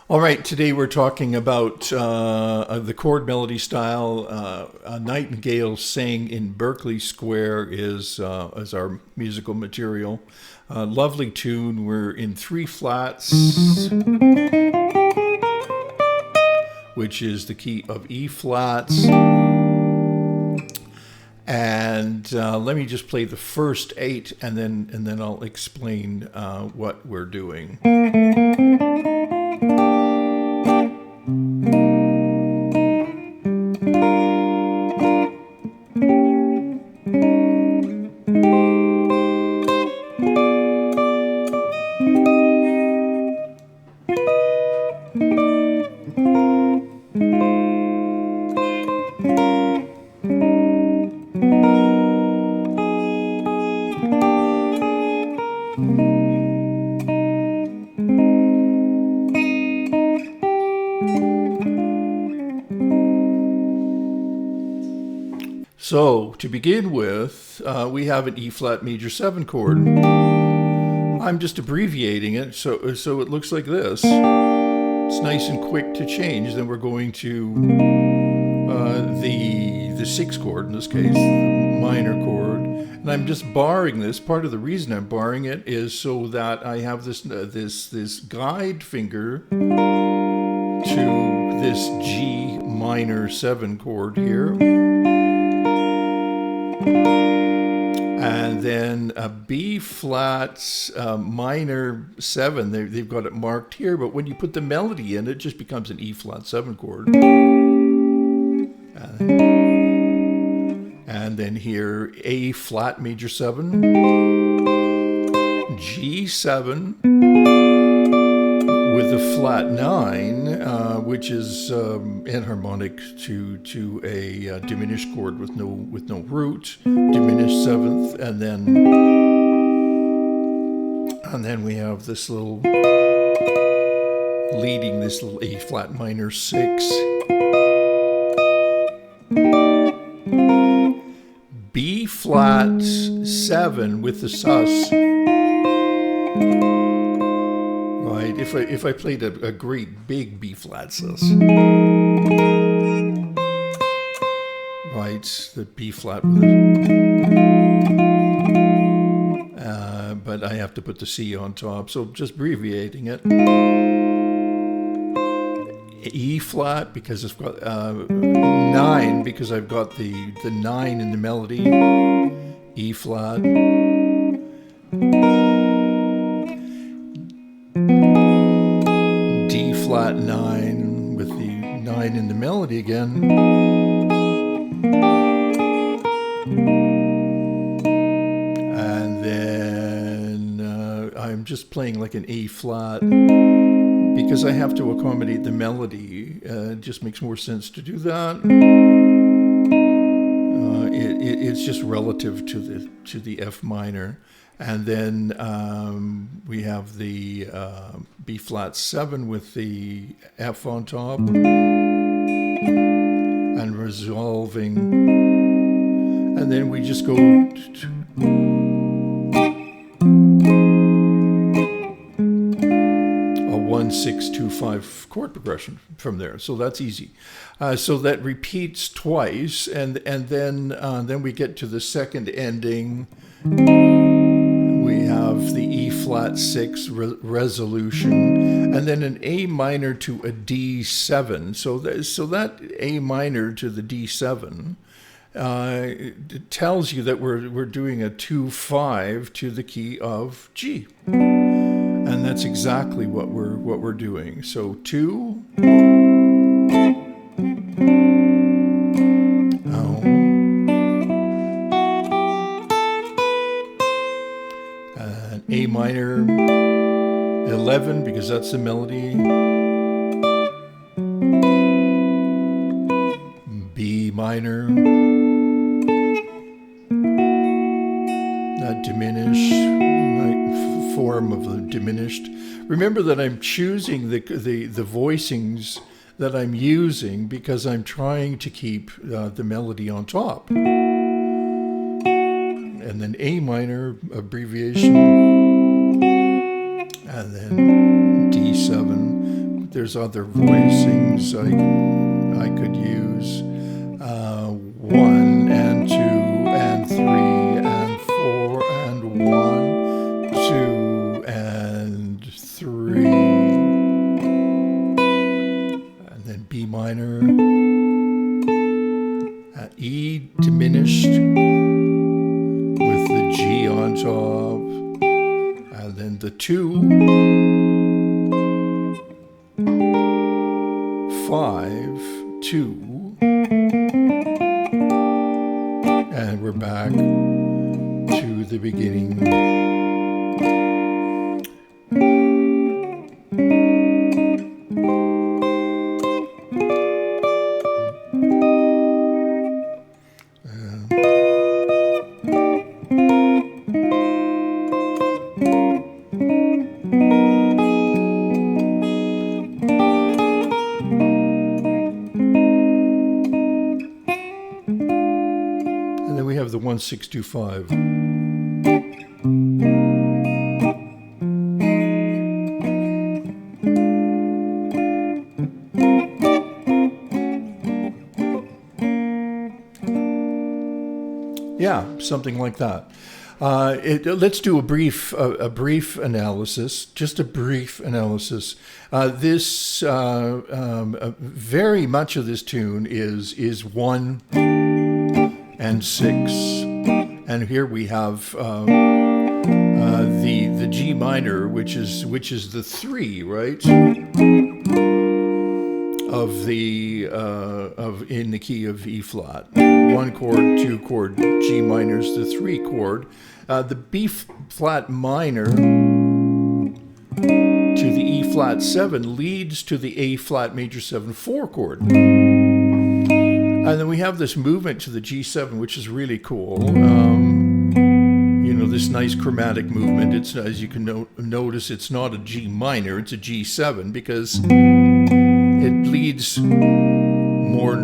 All right, today we're talking about the chord melody style. Nightingale sang in Berkeley Square is our musical material. Lovely tune. We're in 3 flats, which is the key of E flats. And let me just play the first 8, and then I'll explain what we're doing. So, to begin with, we have an E flat major 7 chord. I'm just abbreviating it so it looks like this. It's nice and quick to change. Then we're going to the 6 chord, in this case, the minor chord. And I'm just barring this. Part of the reason I'm barring it is so that I have this guide finger to this G minor 7 chord here. And then a B flat minor 7, they've got it marked here, but when you put the melody in, it just becomes an E flat 7 chord. And then here, A flat major 7, G7 with a flat 9, which is enharmonic to a diminished chord with no root, diminished 7th, and then we have this little leading this little A flat minor 6, B flat 7 with the sus. Right, if I played a great big B flat sus, right, the B flat with it, but I have to put the C on top, so just abbreviating it. E flat because it's got 9 because I've got the 9 in the melody. E flat. D flat 9 with the 9 in the melody again. And then I'm just playing like an A flat because I have to accommodate the melody. It just makes more sense to do that. It's just relative to the F minor. And then we have the B flat 7 with the F on top and resolving. And then we just go a 1-6-2-5 chord progression from there. So that's easy. So that repeats twice, and then we get to the second ending. We have the E flat 6 resolution, and then an A minor to a D7. So that A minor to the D7 it tells you that we're doing a 2-5 to the key of G, and that's exactly what we're doing. So 2. A minor 11 because that's the melody. B minor, that diminished form of the diminished. Remember that I'm choosing the voicings that I'm using because I'm trying to keep the melody on top. And then A minor abbreviation, and then D7 there's other voicings I could use. 1 and 2 and 3 and 4 and 1, 2 and 3, and then B minor, E diminished with the G on top, and then the 2, 5, 2, and we're back to the beginning. We have the 1-6-2-5. Yeah, something like that. Let's do a brief analysis. Just a brief analysis. Very much of this tune is 1 and 6, and here we have the G minor, which is the 3, right? In the key of E flat. 1 chord, 2 chord, G minor's the 3 chord. The B flat minor to the E flat 7 leads to the A flat major 7 4 chord. And then we have this movement to the G7, which is really cool. This nice chromatic movement. It's, as you can notice, it's not a G minor, it's a G7, because it leads more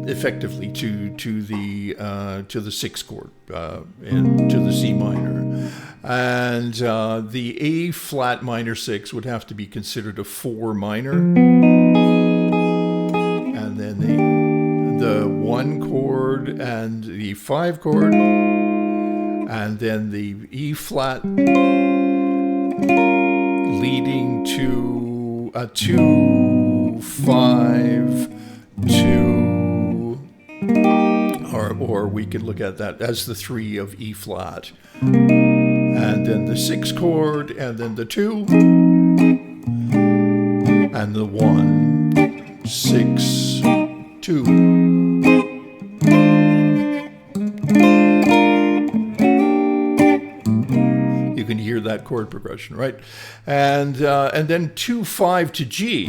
effectively to the 6 chord and to the C minor. And the A flat minor 6 would have to be considered a 4 minor. And then the 1 chord and the 5 chord, and then the E flat leading to a 2, 5, 2, or we could look at that as the 3 of E flat, and then the 6 chord, and then the 2, and the 1, 6, 2. You can hear that chord progression, right? And then 2, 5 to G.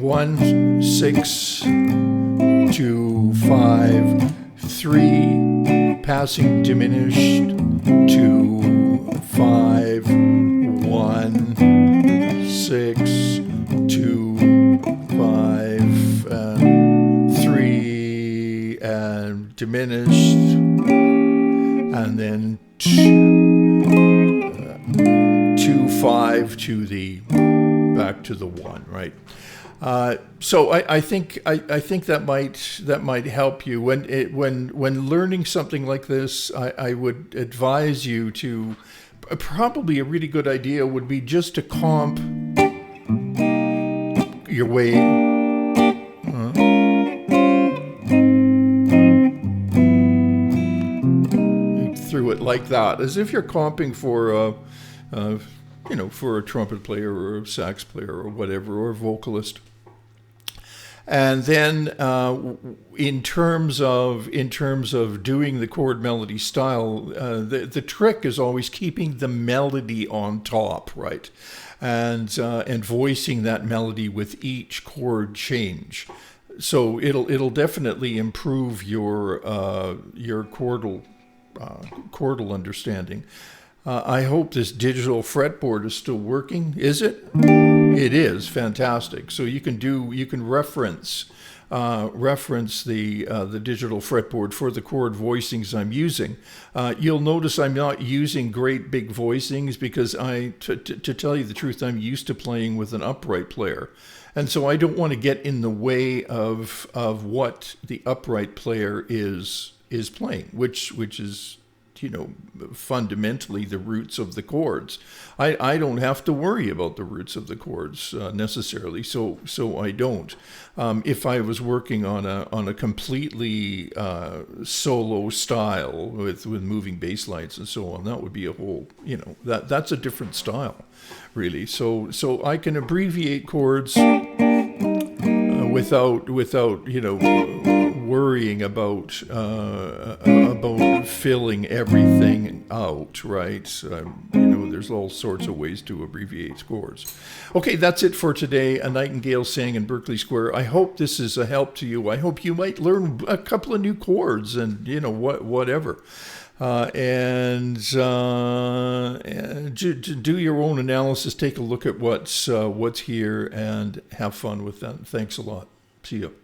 1, 6, 2, 5, 3, passing diminished, 2, 5, 1, 6, 2, 5, 3, and diminished, and then 2, 5 to the back to the 1, right? So I think that might help you when learning something like this. I would advise you to, probably a really good idea would be just to comp your way through it like that, as if you're comping for for a trumpet player or a sax player or whatever, or a vocalist. And then in terms of doing the chord melody style, the trick is always keeping the melody on top, right? And voicing that melody with each chord change. So it'll definitely improve your chordal understanding. I hope this digital fretboard is still working. Is it? It is fantastic. So you can reference the digital fretboard for the chord voicings I'm using. You'll notice I'm not using great big voicings because to tell you the truth, I'm used to playing with an upright player. And so I don't want to get in the way of what the upright player is playing, which is, fundamentally the roots of the chords. I don't have to worry about the roots of the chords necessarily, so I don't. If I was working on a completely solo style with moving bass lines and so on, that would be a whole, that's a different style, really. So I can abbreviate chords without worrying about filling everything out, right? There's all sorts of ways to abbreviate chords. Okay, that's it for today. A Nightingale sang in Berkeley Square. I hope this is a help to you. I hope you might learn a couple of new chords and whatever. And do your own analysis. Take a look at what's here and have fun with that. Thanks a lot. See you.